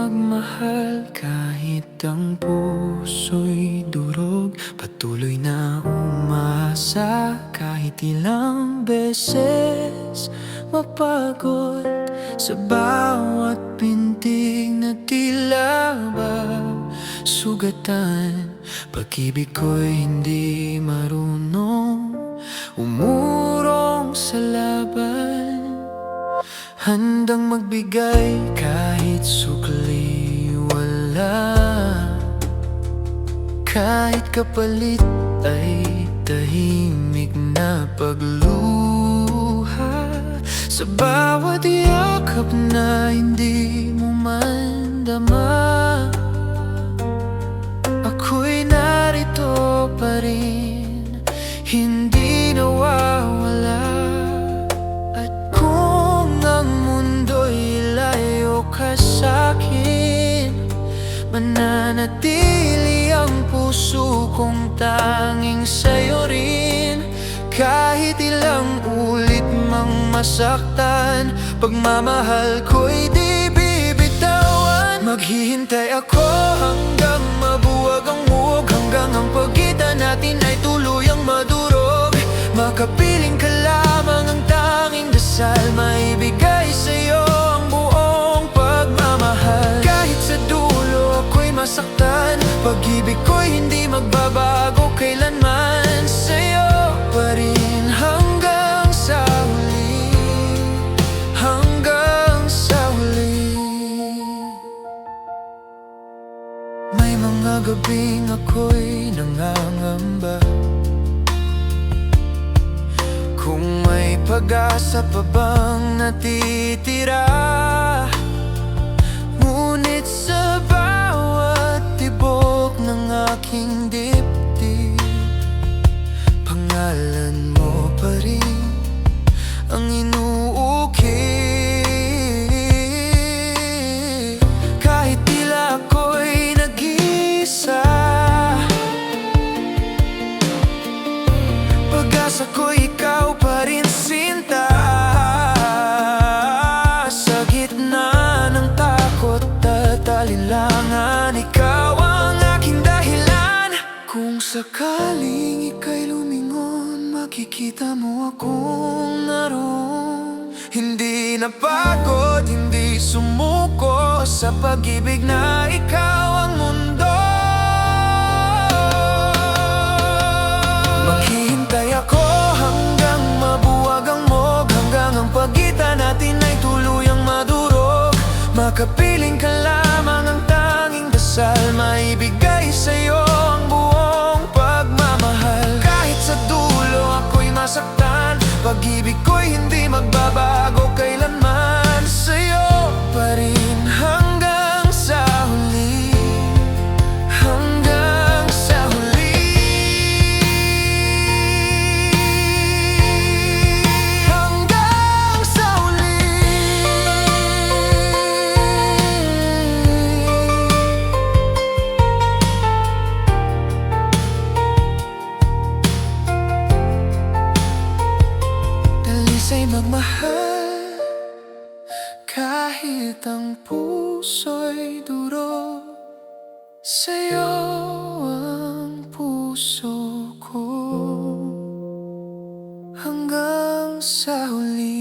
magmahal kahit ang puso'y durog. Patuloy na umasa kahit ilang beses mapagod. Sa bawat pintig na tila ba sugatan, pag-ibig ko'y hindi marunong umurong sa laban. Handang magbigay kahit sukli wala, kahit kapalit ay tahimik na pagluha. Sa bawat yakap na hindi mo man dama, ako'y narito pa rin, hindi nawawala. Sa'kin, mananatili ang puso kong tanging sa'yo rin. Kahit ilang ulit mang masaktan, pagmamahal ko'y di bibitawan. Maghihintay ako hanggang mabuwag ang muog, hanggang ang pagitan natin ay tuluyang madurog. Makapiling ka lamang ang tanging dasal, maibigay sa'yo ang buong pagmamahal. Kahit sa dulo ako'y masaktan, pag-ibig ko'y hindi magbabago kailanman. Sa'yo pa rin hanggang sa huli, hanggang sa huli. May mga gabing ako'y nangangamba, kung may pag-asa pa bang natitira. Ngunit sa bawat tibok ng aking dibdib, pangalan mo pa rin ang inuukit. Kahit tila ako'y nag-iisa, pag-asa ko'y ikaw pa rin, sinta. Sa gitna ng takot at alinlangan, ikaw ang aking dahilan. Kung sakaling ika'y lumingon, makikita mo akong naroon. Hindi napagod, hindi sumuko sa pag-ibig na ikaw ang mundo. Maghihintay ako hanggang mabuwag ang mog, hanggang ang pagitan natin ay tuluyang madurog. Makapiling ka lamang ang tanging dasal, maibigay sa'yo ang buong pagmamahal. Kahit sa dulo ako'y masaktan, pag-ibig ko'y hindi magbabago kailanman. Sa'yo pa rin hanggang sa huli, hanggang sa huli, hanggang sa huli. Dalisay magmahal kahit ang puso'y duro. Sa'yo ang puso ko hanggang sa huli.